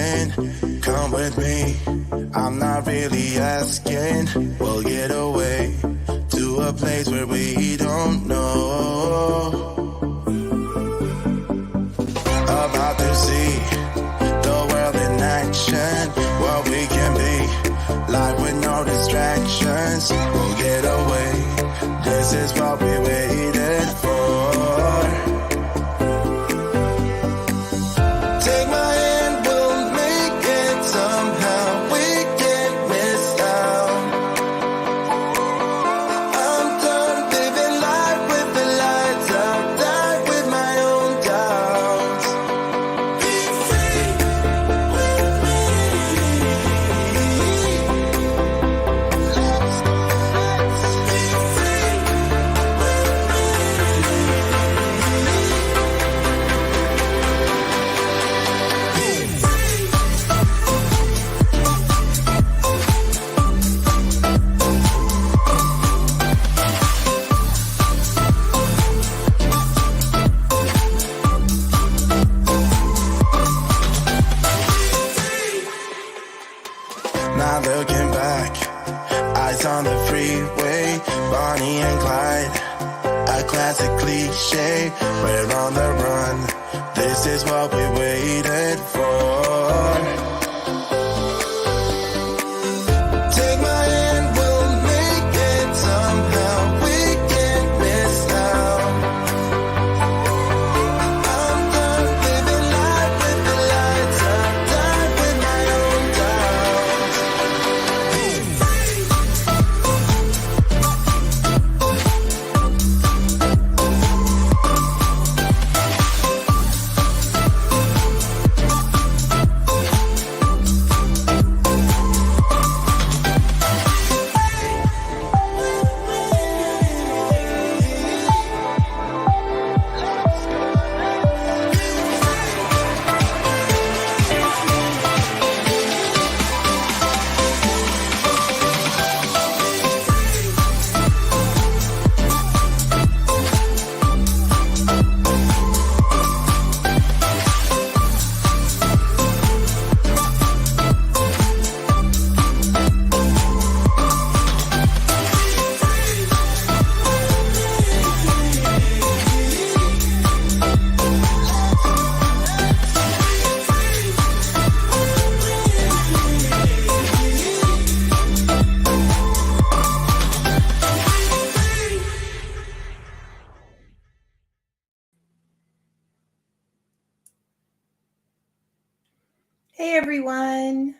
can come with me. I'm not really asking. We'll get away to a place where we don't know. About to see the world in action, what we can be, life with no distractions. We'll get away, this is what we waited for. Take my hand, we'll make it somehow. We can't miss out. I'm done living life with the lights out, die with my own doubts. Be free with me. Let's be free Not looking back, eyes on the freeway, Bonnie and Clyde, a classic cliche. We're on the run, this is what we waited for. Take my hand, we'll make it somehow. We can't miss out. I'm done living life with the lights out, die with my own doubts. Hey everyone.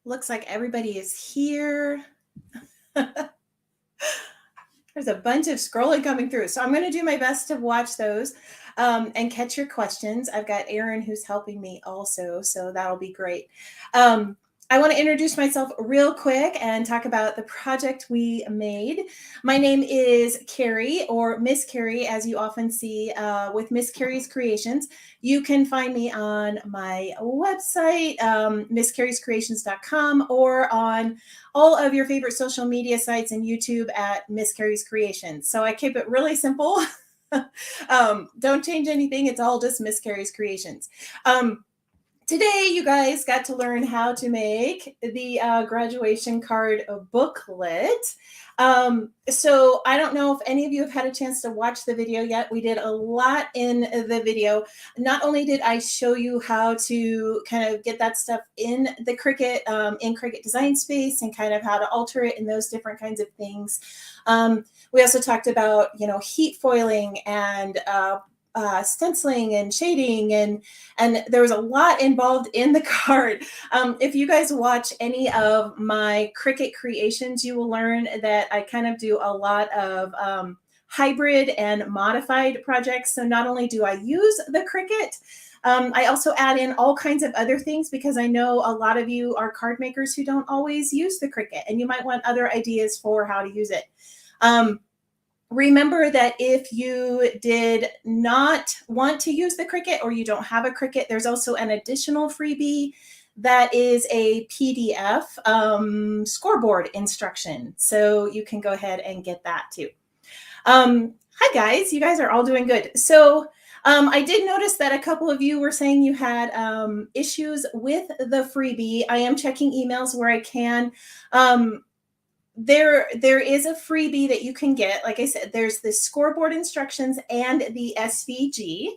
Looks like everybody is here. There's a bunch of scrolling coming through. So I'm going to do my best to watch those and catch your questions. I've got Erin who's helping me also, so that'll be great. I want to introduce myself real quick and talk about the project we made. My name is Carrie, or Miss Carrie, as you often see with Miss Carrie's Creations. You can find me on my website, misscarriescreations.com, or on all of your favorite social media sites and YouTube at Miss Carrie's Creations. So I keep it really simple. Don't change anything. It's all just Miss Carrie's Creations. Today, you guys got to learn how to make the graduation card booklet. So I don't know if any of you have had a chance to watch the video yet. We did a lot in the video. Not only did I show you how to kind of get that stuff in the Cricut, in Cricut Design Space, and kind of how to alter it and those different kinds of things. We also talked about, heat foiling and stenciling and shading, and there was a lot involved in the card. If you guys watch any of my Cricut creations, you will learn that I kind of do a lot of hybrid and modified projects. So not only do I use the Cricut, I also add in all kinds of other things, because I know a lot of you are card makers who don't always use the Cricut, and you might want other ideas for how to use it. Remember that if you did not want to use the Cricut, or you don't have a Cricut, there's also an additional freebie that is a PDF scoreboard instruction. So you can go ahead and get that too. Hi guys, you guys are all doing good. So I did notice that a couple of you were saying you had issues with the freebie. I am checking emails where I can. Um, there is a freebie that you can get. Like I said, there's the scoreboard instructions and the SVG.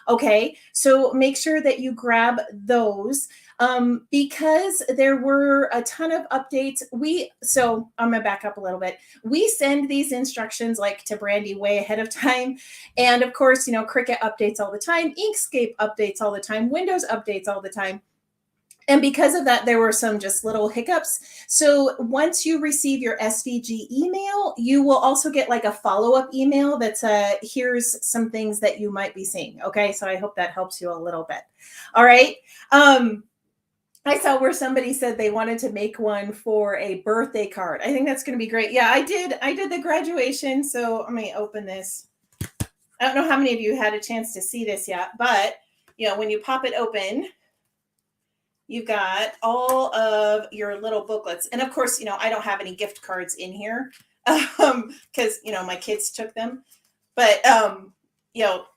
Okay, so make sure that you grab those because there were a ton of updates. So I'm gonna back up a little bit. We send these instructions like to Brandy way ahead of time, and of course, Cricut updates all the time, Inkscape updates all the time, Windows updates all the time. And because of that, there were some just little hiccups. So once you receive your SVG email, you will also get like a follow-up email that's here's some things that you might be seeing. Okay, so I hope that helps you a little bit. All right. I saw where somebody said they wanted to make one for a birthday card. I think that's going to be great. Yeah, I did the graduation. So let me open this. I don't know how many of you had a chance to see this yet, but when you pop it open, you've got all of your little booklets. And of course, I don't have any gift cards in here because, my kids took them. But,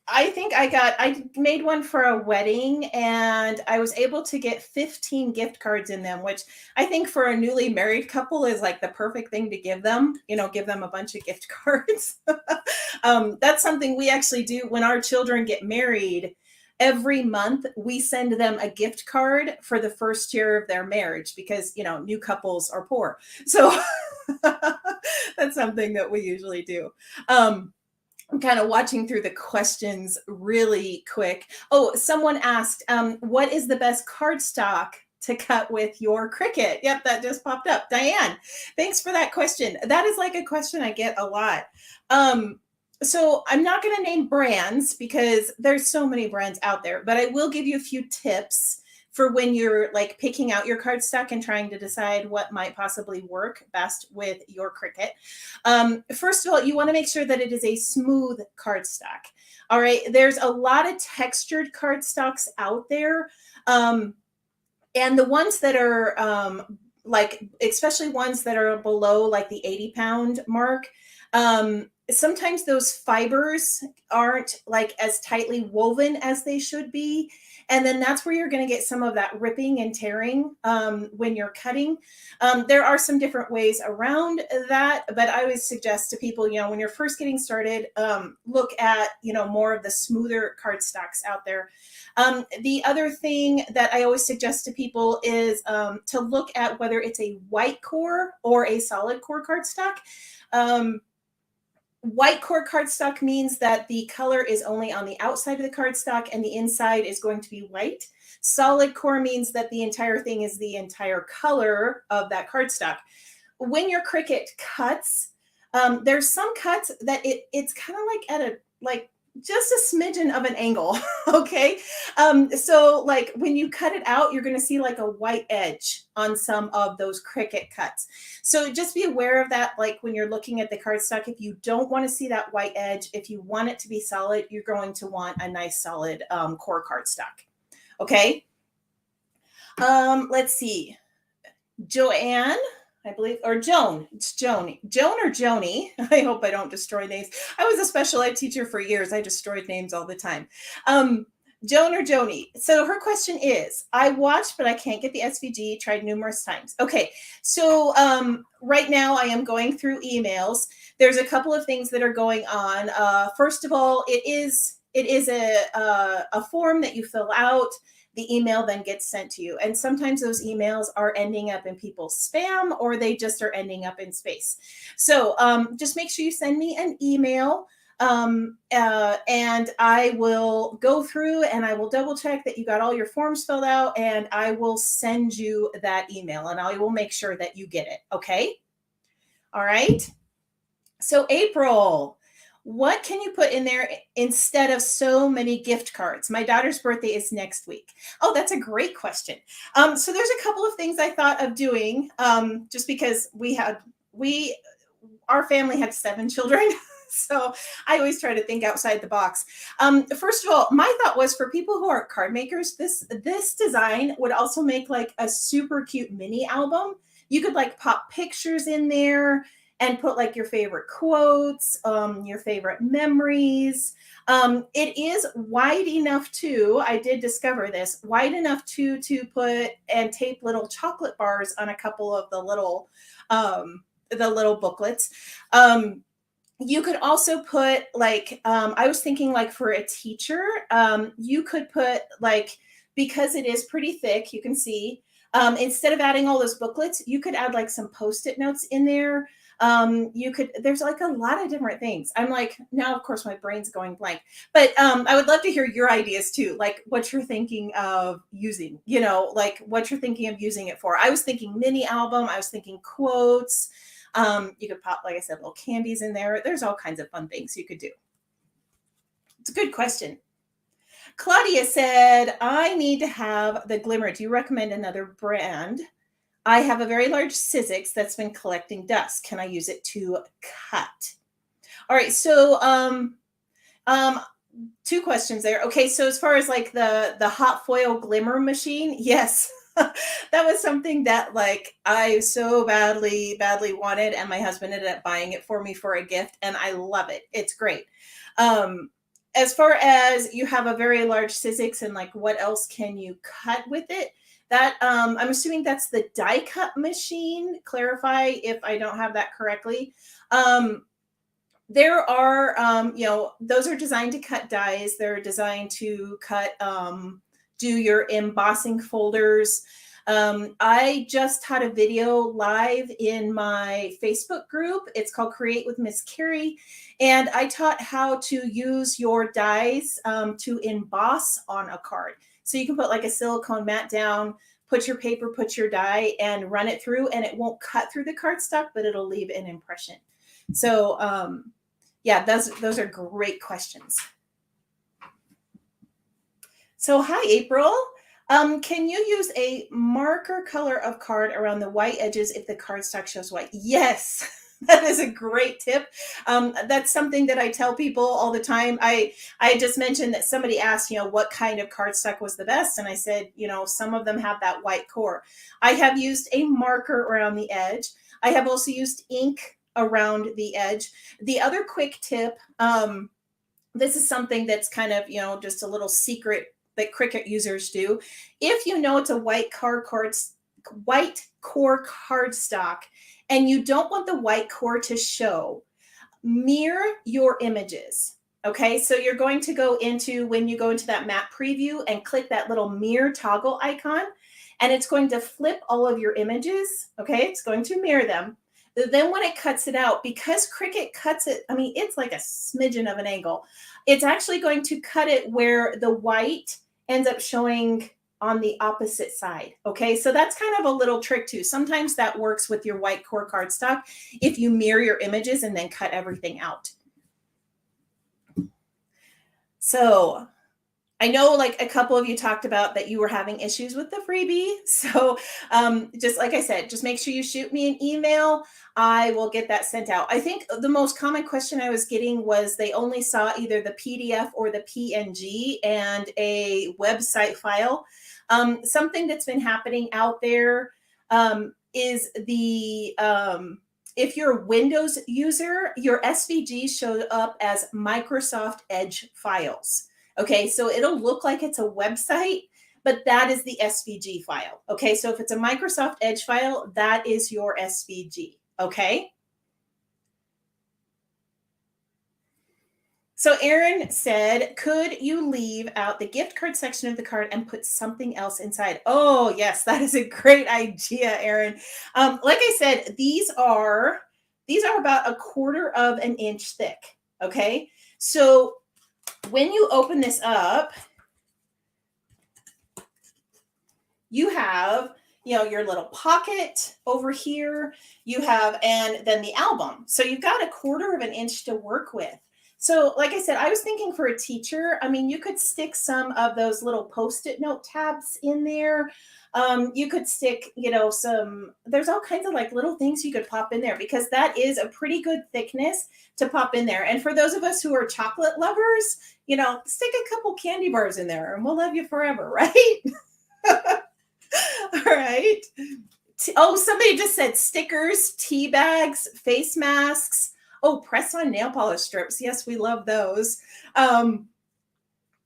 I think I made one for a wedding and I was able to get 15 gift cards in them, which I think for a newly married couple is like the perfect thing to give them, give them a bunch of gift cards. That's something we actually do when our children get married. Every month we send them a gift card for the first year of their marriage because, new couples are poor. So that's something that we usually do. I'm kind of watching through the questions really quick. Oh, someone asked, what is the best cardstock to cut with your Cricut? Yep, that just popped up. Diane, thanks for that question. That is like a question I get a lot. So I'm not going to name brands because there's so many brands out there, but I will give you a few tips for when you're like picking out your cardstock and trying to decide what might possibly work best with your Cricut. First of all, you want to make sure that it is a smooth cardstock. All right. There's a lot of textured cardstocks out there. And the ones that are especially ones that are below like the 80-pound mark, sometimes those fibers aren't like as tightly woven as they should be. And then that's where you're going to get some of that ripping and tearing when you're cutting. There are some different ways around that, but I always suggest to people, when you're first getting started, look at, more of the smoother cardstocks out there. The other thing that I always suggest to people is to look at whether it's a white core or a solid core cardstock. White core cardstock means that the color is only on the outside of the cardstock and the inside is going to be white. Solid core means that the entire thing is the entire color of that cardstock. When your Cricut cuts, there's some cuts that it's kind of like at a just a smidgen of an angle. Okay. So like when you cut it out, you're going to see like a white edge on some of those Cricut cuts. So just be aware of that. Like when you're looking at the cardstock, if you don't want to see that white edge, if you want it to be solid, you're going to want a nice solid core cardstock. Okay. Let's see. Joanne, I believe, or Joan. It's Joan or Joni. I hope I don't destroy names. I was a special ed teacher for years. I destroyed names all the time. Joan or Joni. So her question is, I watched, but I can't get the SVG, tried numerous times. Okay. So right now I am going through emails. There's a couple of things that are going on. First of all, it is a form that you fill out. The email then gets sent to you. And sometimes those emails are ending up in people's spam or they just are ending up in space. So just make sure you send me an email and I will go through and I will double check that you got all your forms filled out and I will send you that email and I will make sure that you get it. Okay. All right. So April, what can you put in there instead of so many gift cards? My daughter's birthday is next week. Oh, that's a great question. So there's a couple of things I thought of doing just because our family had 7 children. So I always try to think outside the box. First of all, my thought was for people who are card makers, this design would also make like a super cute mini album. You could like pop pictures in there and put like your favorite quotes, your favorite memories. It is wide enough to, I did discover this, wide enough to put and tape little chocolate bars on a couple of the little booklets. You could also put like, I was thinking like for a teacher, you could put like, because it is pretty thick, you can see, instead of adding all those booklets, you could add like some Post-it notes in there. There's like a lot of different things. I'm like, now of course my brain's going blank, but I would love to hear your ideas too, like what you're thinking of using, like what you're thinking of using it for. I was thinking mini album, I was thinking quotes. You could pop, like I said, little candies in there. There's all kinds of fun things you could do. It's a good question. Claudia said, I need to have the Glimmer. Do you recommend another brand? I have a very large Sizzix that's been collecting dust. Can I use it to cut? All right. So, two questions there. Okay. So as far as like the hot foil glimmer machine, yes, that was something that like I so badly wanted, and my husband ended up buying it for me for a gift, and I love it. It's great. As far as you have a very large Sizzix and like what else can you cut with it? That I'm assuming that's the die cut machine. Clarify if I don't have that correctly. There are, those are designed to cut dies. They're designed to cut, do your embossing folders. I just had a video live in my Facebook group. It's called Create with Miss Carrie. And I taught how to use your dies to emboss on a card. So you can put like a silicone mat down, put your paper, put your die, and run it through, and it won't cut through the cardstock, but it'll leave an impression. So yeah, those are great questions. So hi, April. Can you use a marker color of card around the white edges if the cardstock shows white? Yes, that is a great tip. That's something that I tell people all the time. I just mentioned that somebody asked, what kind of cardstock was the best? And I said, some of them have that white core. I have used a marker around the edge. I have also used ink around the edge. The other quick tip, this is something that's kind of, just a little secret that Cricut users do. If you know it's a white core cardstock and you don't want the white core to show, mirror your images. Okay, so you're going to go into, when you go into that map preview and click that little mirror toggle icon, and it's going to flip all of your images. Okay, it's going to mirror them. Then when it cuts it out, because Cricut cuts it, I mean, it's like a smidgen of an angle. It's actually going to cut it where the white ends up showing on the opposite side. Okay, so that's kind of a little trick too. Sometimes that works with your white core cardstock if you mirror your images and then cut everything out. So I know like a couple of you talked about that you were having issues with the freebie. So just like I said, just make sure you shoot me an email. I will get that sent out. I think the most common question I was getting was they only saw either the PDF or the PNG and a website file. Something that's been happening out there is the if you're a Windows user, your SVGs show up as Microsoft Edge files. Okay, so it'll look like it's a website, but that is the SVG file. Okay, so if it's a Microsoft Edge file, that is your SVG. Okay. So Erin said, could you leave out the gift card section of the card and put something else inside? Oh, yes, that is a great idea, Erin. Like I said, these are about 1/4 of an inch thick. Okay, so when you open this up, you have, your little pocket over here. You have, and then the album. So you've got 1/4 of an inch to work with. So like I said, I was thinking for a teacher, I mean, you could stick some of those little Post-it note tabs in there. You could stick, there's all kinds of like little things you could pop in there, because that is a pretty good thickness to pop in there. And for those of us who are chocolate lovers, stick a couple candy bars in there and we'll love you forever, right? All right. Oh, somebody just said stickers, tea bags, face masks. Oh, press-on nail polish strips. Yes, we love those.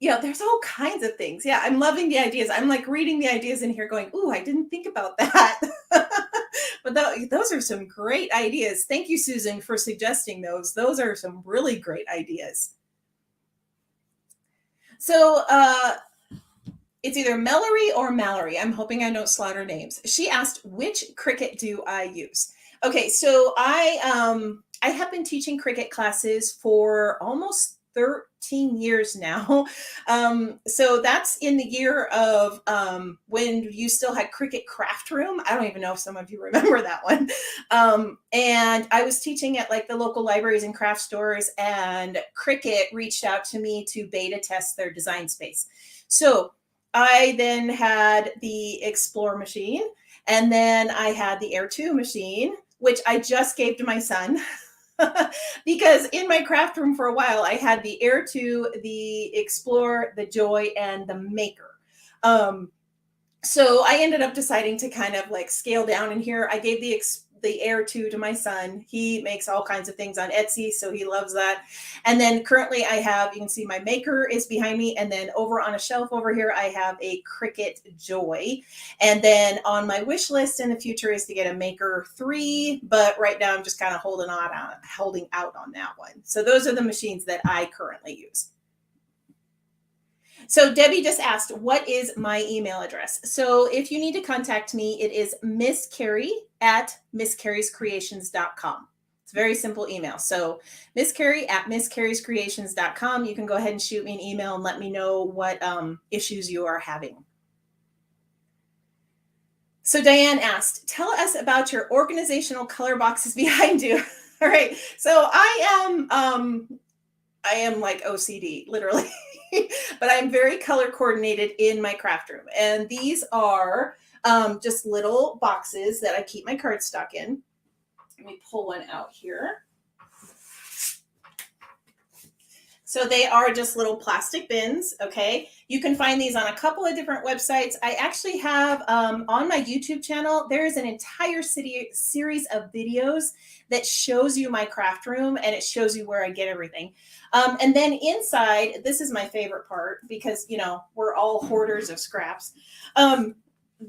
Yeah, there's all kinds of things. Yeah, I'm loving the ideas. I'm like reading the ideas in here going, ooh, I didn't think about that. But those are some great ideas. Thank you, Susan, for suggesting those. Those are some really great ideas. So it's either Mallory or Mallory. I'm hoping I don't slaughter names. She asked, which Cricut do I use? Okay, so I have been teaching Cricut classes for almost 13 years now. So that's in the year of when you still had Cricut Craft Room. I don't even know if some of you remember that one. And I was teaching at like the local libraries and craft stores, and Cricut reached out to me to beta test their design space. So I then had the Explore machine, and then I had the Air 2 machine, which I just gave to my son. Because in my craft room for a while, I had the Air 2, the Explore, the Joy, and the Maker. So I ended up deciding to kind of like scale down in here. I gave the Air 2 to my son. He makes all kinds of things on Etsy, so he loves that. And then currently I have, you can see my Maker is behind me, and then over on a shelf over here I have a Cricut Joy. And then on my wish list in the future is to get a Maker 3, but right now I'm just kind of holding out on that one. So those are the machines that I currently use. So Debbie just asked, what is my email address? So if you need to contact me, it is misscarrie@misscarriescreations.com. It's a very simple email. So misscarrie@misscarriescreations.com. You can go ahead and shoot me an email and let me know what issues you are having. So Diane asked, tell us about your organizational color boxes behind you. All right. So I am like OCD, literally. But I'm very color coordinated in my craft room. And these are just little boxes that I keep my cardstock in. Let me pull one out here. So they are just little plastic bins, okay? You can find these on a couple of different websites. I actually have on my YouTube channel, there is an entire series of videos that shows you my craft room, and it shows you where I get everything. And then inside, this is my favorite part because, you know, we're all hoarders of scraps.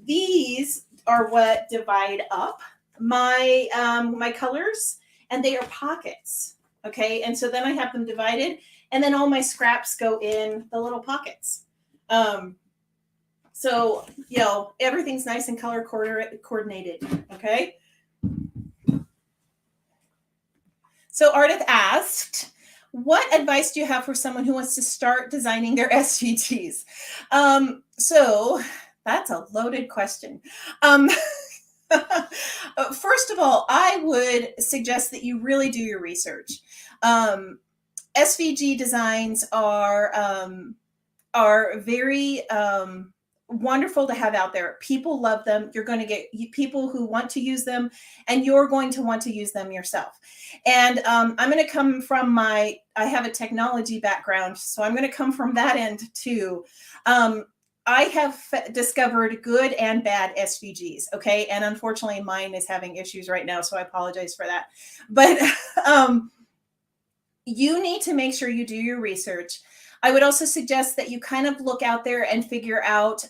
These are what divide up my, my colors, and they are pockets, okay? And so then I have them divided, and then all my scraps go in the little pockets. So, you know, everything's nice and color coordinated, okay? So Ardith asked, what advice do you have for someone who wants to start designing their SVGs? So that's a loaded question. First of all, I would suggest that you really do your research. SVG designs are very wonderful to have out there. People love them. You're going to get people who want to use them, and you're going to want to use them yourself. And I'm going to come from I have a technology background, so I'm going to come from that end too. I have discovered good and bad SVGs, okay? And unfortunately, mine is having issues right now, so I apologize for that. But you need to make sure you do your research. I would also suggest that you kind of look out there and figure out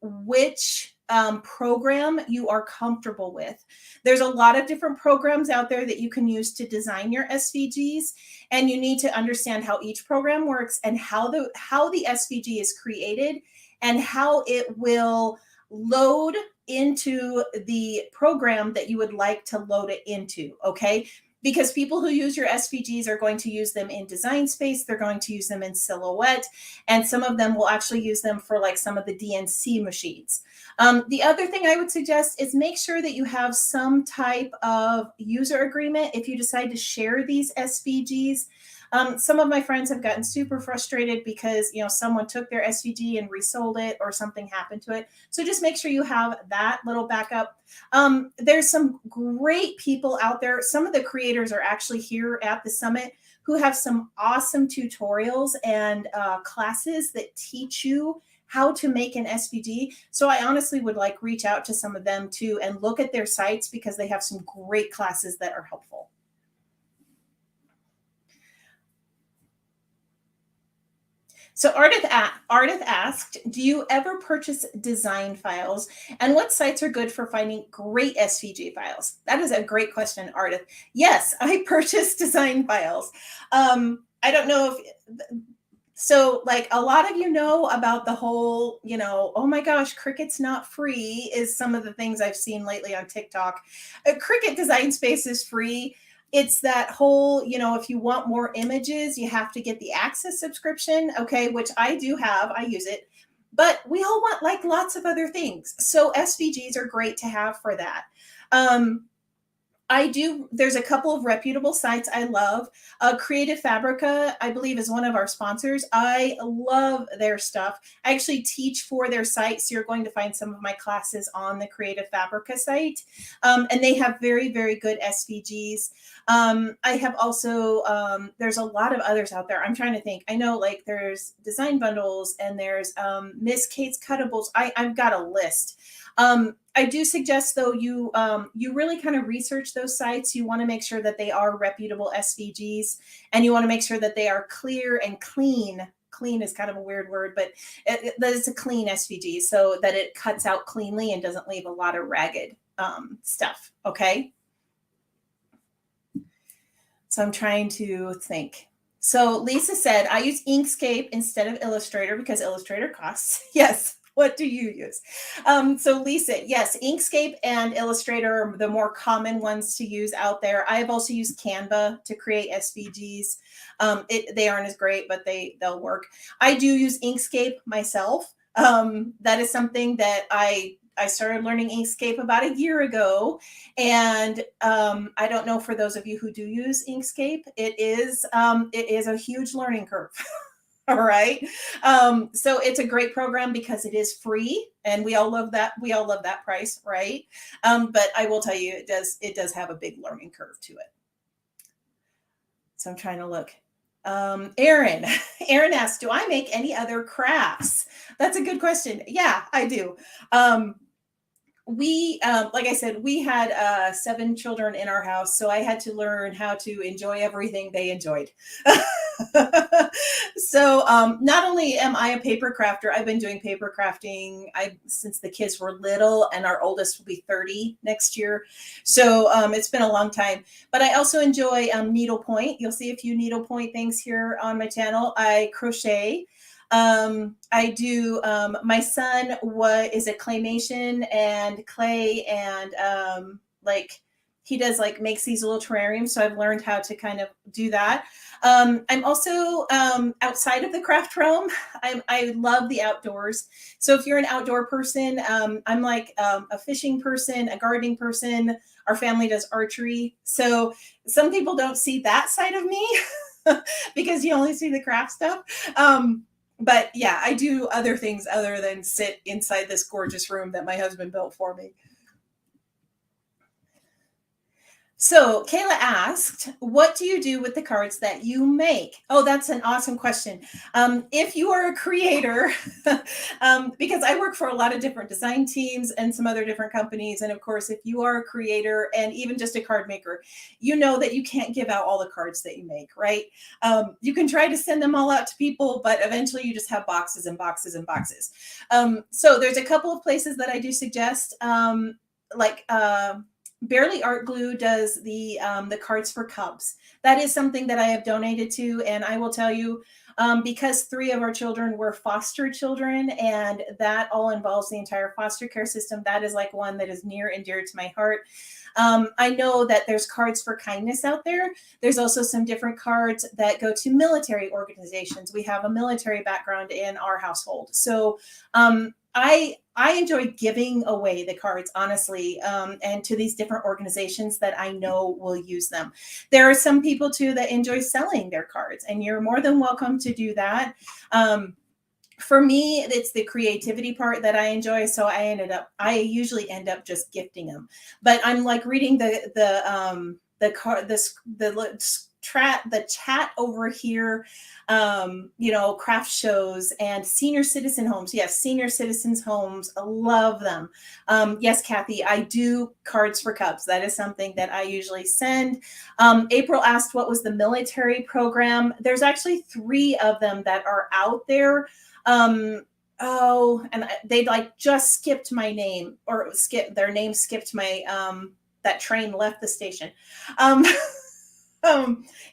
which program you are comfortable with. There's a lot of different programs out there that you can use to design your SVGs, and you need to understand how each program works and how the SVG is created and how it will load into the program that you would like to load it into, okay? Because people who use your SVGs are going to use them in Design Space, they're going to use them in Silhouette, and some of them will actually use them for like some of the DNC machines. The other thing I would suggest is make sure that you have some type of user agreement if you decide to share these SVGs. Some of my friends have gotten super frustrated because, you know, someone took their SVG and resold it or something happened to it. So just make sure you have that little backup. There's some great people out there. Some of the creators are actually here at the summit who have some awesome tutorials and classes that teach you how to make an SVG. So I honestly would like reach out to some of them too and look at their sites because they have some great classes that are helpful. So Ardith asked, do you ever purchase design files? And what sites are good for finding great SVG files? That is a great question, Ardith. Yes, I purchase design files. I don't know if, so like a lot of you know about the whole, oh my gosh, Cricut's not free is some of the things I've seen lately on TikTok. Cricut Design Space is free. It's that whole, if you want more images, you have to get the Access subscription, okay, which I do have, I use it, but we all want like lots of other things. So SVGs are great to have for that. There's a couple of reputable sites I love. Creative Fabrica, I believe, is one of our sponsors. I love their stuff. I actually teach for their site, so you're going to find some of my classes on the Creative Fabrica site. And they have very, very good SVGs. I have also, there's a lot of others out there. I'm trying to think. I know like there's Design Bundles and there's Miss Kate's Cuttables. I've got a list. I do suggest though you really kind of research those sites. You want to make sure that they are reputable SVGs, and you want to make sure that they are clear and clean. Clean is kind of a weird word, but that it's a clean SVG so that it cuts out cleanly and doesn't leave a lot of ragged stuff. Okay. So I'm trying to think. So Lisa said, I use Inkscape instead of Illustrator because Illustrator costs. Yes. What do you use? So Lisa, yes, Inkscape and Illustrator are the more common ones to use out there. I have also used Canva to create SVGs. They aren't as great, but they'll work. I do use Inkscape myself. That is something that I started learning Inkscape about a year ago. And I don't know for those of you who do use Inkscape, it is a huge learning curve. All right. So it's a great program because it is free and we all love that. We all love that price, right? But I will tell you, it does have a big learning curve to it. So I'm trying to look. Aaron asks, do I make any other crafts? That's a good question. Yeah, I do. We, like I said, we had 7 children in our house, so I had to learn how to enjoy everything they enjoyed. So not only am I a paper crafter, I've been doing paper crafting since the kids were little, and our oldest will be 30 next year. So it's been a long time. But I also enjoy needlepoint. You'll see a few needlepoint things here on my channel. I crochet. I do, my son is a claymation and clay and, like he does like makes these little terrariums. So I've learned how to kind of do that. I'm also, outside of the craft realm. I love the outdoors. So if you're an outdoor person, I'm like, a fishing person, a gardening person. Our family does archery. So some people don't see that side of me because you only see the craft stuff. But yeah, I do other things other than sit inside this gorgeous room that my husband built for me. So Kayla asked, what do you do with the cards that you make? Oh, that's an awesome question. If you are a creator, because I work for a lot of different design teams and some other different companies. And of course, if you are a creator and even just a card maker, you know that you can't give out all the cards that you make, right? You can try to send them all out to people, but eventually you just have boxes and boxes and boxes. So there's a couple of places that I do suggest, Barely Art Glue does the cards for cubs. That is something that I have donated to, and I will tell you, because 3 of our children were foster children, and that all involves the entire foster care system. That is like one that is near and dear to my heart. I know that there's cards for kindness out there. There's also some different cards that go to military organizations. We have a military background in our household, so I enjoy giving away the cards, honestly, and to these different organizations that I know will use them. There are some people too that enjoy selling their cards, and you're more than welcome to do that. For me, it's the creativity part that I enjoy. So I usually end up just gifting them. But I'm like reading the the chat over here, craft shows and senior citizen homes. Yes, senior citizens homes. I love them. Yes, Kathy, I do cards for cups. That is something that I usually send. April asked, what was the military program? There's actually 3 of them that are out there. They like just skipped my name, or their name skipped my, that train left the station.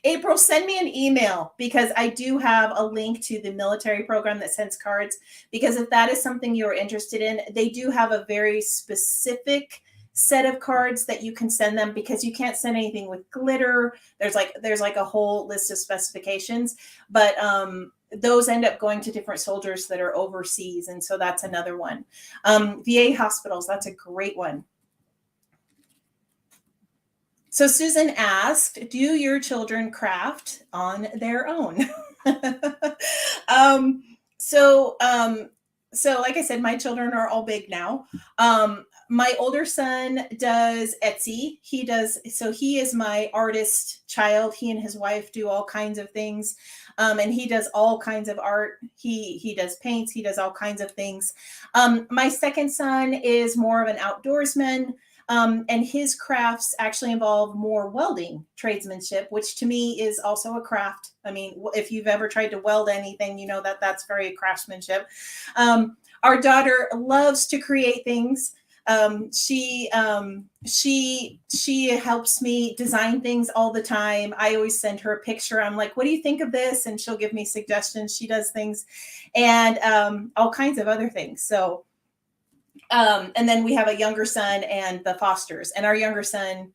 April, send me an email, because I do have a link to the military program that sends cards, because if that is something you're interested in, they do have a very specific set of cards that you can send them, because you can't send anything with glitter. There's like a whole list of specifications, but those end up going to different soldiers that are overseas. And so that's another one. VA hospitals, that's a great one. So Susan asked, do your children craft on their own? So like I said, my children are all big now. My older son does Etsy. He is my artist child. He and his wife do all kinds of things. And he does all kinds of art. He does paints. He does all kinds of things. My second son is more of an outdoorsman. And his crafts actually involve more welding tradesmanship, which to me is also a craft. I mean, if you've ever tried to weld anything, you know that that's very craftsmanship. Our daughter loves to create things. She helps me design things all the time. I always send her a picture. I'm like, what do you think of this? And she'll give me suggestions. She does things, and all kinds of other things. So, and then we have a younger son and the Fosters, and our younger son,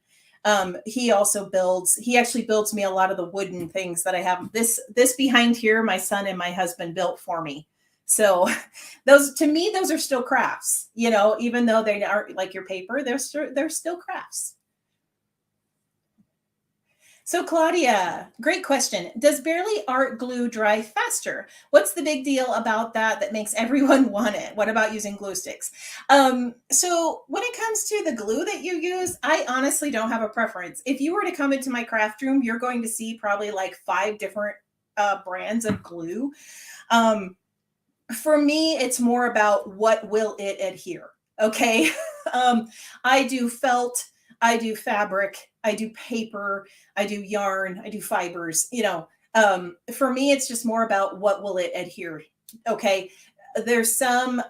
he actually builds me a lot of the wooden things that I have. This behind here, my son and my husband built for me. So to me, those are still crafts, even though they aren't like your paper, they're still crafts. So Claudia, great question. Does Barely Art glue dry faster? What's the big deal about that makes everyone want it? What about using glue sticks? So when it comes to the glue that you use, I honestly don't have a preference. If you were to come into my craft room, you're going to see probably like 5 different brands of glue. For me, it's more about what will it adhere. Okay. I do felt, I do fabric, I do paper, I do yarn, I do fibers, for me, it's just more about what will it adhere. Okay. There's some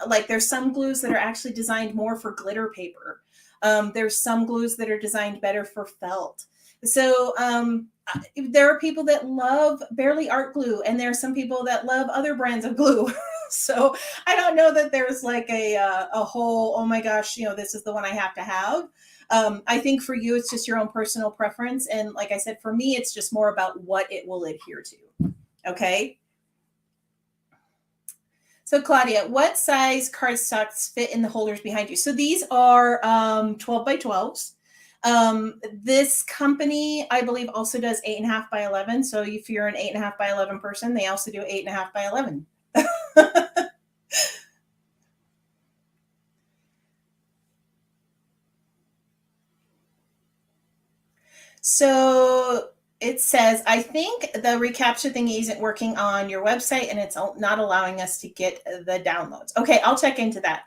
glues that are actually designed more for glitter paper. There's some glues that are designed better for felt. So, there are people that love Barely Art glue, and there are some people that love other brands of glue. So I don't know that there's like a whole, oh my gosh, this is the one I have to have. I think for you, it's just your own personal preference. And like I said, for me, it's just more about what it will adhere to. Okay. So Claudia, what size cardstocks fit in the holders behind you? So these are 12 by 12s. This company, I believe, also does 8.5 by 11. So if you're an 8.5 by 11 person, they also do 8.5 by 11. So it says, I think the reCAPTCHA thingy isn't working on your website, and it's not allowing us to get the downloads. Okay, I'll check into that.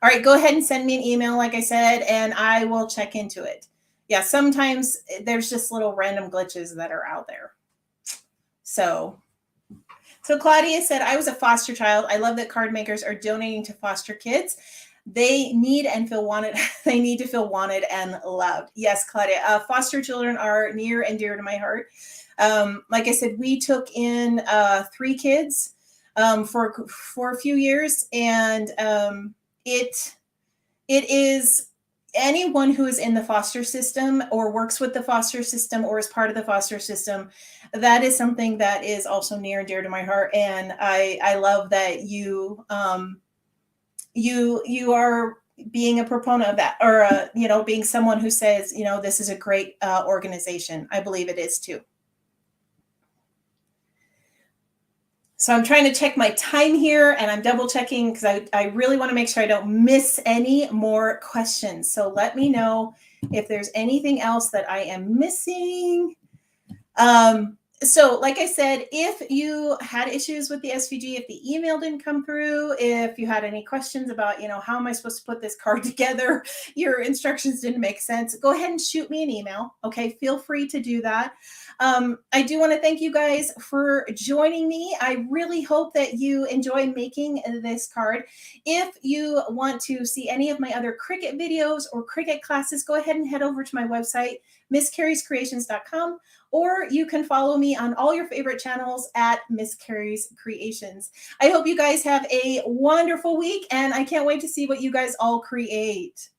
All right, go ahead and send me an email, like I said, and I will check into it. Yeah, sometimes there's just little random glitches that are out there. So Claudia said, I was a foster child. I love that card makers are donating to foster kids. They need and feel wanted. They need to feel wanted and loved. Yes, Claudia, foster children are near and dear to my heart. Like I said, we took in 3 kids for a few years, and it is anyone who is in the foster system or works with the foster system or is part of the foster system. That is something that is also near and dear to my heart, and I love that you are being a proponent of that, or being someone who says, this is a great organization. I believe it is too. So I'm trying to check my time here, and I'm double checking because I really want to make sure I don't miss any more questions. So let me know if there's anything else that I am missing. So like I said, if you had issues with the SVG, if the email didn't come through, if you had any questions about, how am I supposed to put this card together, your instructions didn't make sense, go ahead and shoot me an email. Okay, feel free to do that. I do want to thank you guys for joining me. I really hope that you enjoy making this card. If you want to see any of my other Cricut videos or Cricut classes, go ahead and head over to my website, misscarriescreations.com, or you can follow me on all your favorite channels at Miss Carrie's Creations. I hope you guys have a wonderful week, and I can't wait to see what you guys all create.